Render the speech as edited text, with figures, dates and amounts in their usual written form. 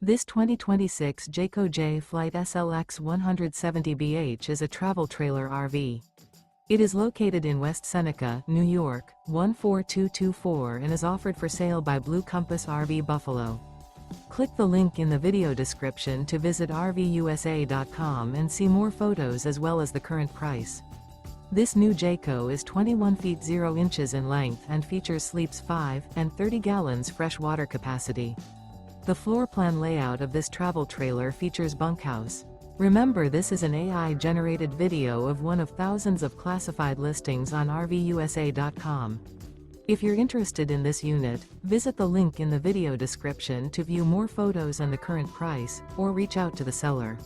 This 2026 Jayco Jay Flight SLX 170BH is a travel trailer RV. It is located in West Seneca, New York, 14224 and is offered for sale by Blue Compass RV Buffalo. Click the link in the video description to visit RVUSA.com and see more photos as well as the current price. This new Jayco is 21 feet 0 inches in length and features sleeps 5 and 30 gallons fresh water capacity. The floor plan layout of this travel trailer features bunkhouse. Remember, this is an AI-generated video of one of thousands of classified listings on RVUSA.com. If you're interested in this unit, visit the link in the video description to view more photos and the current price, or reach out to the seller.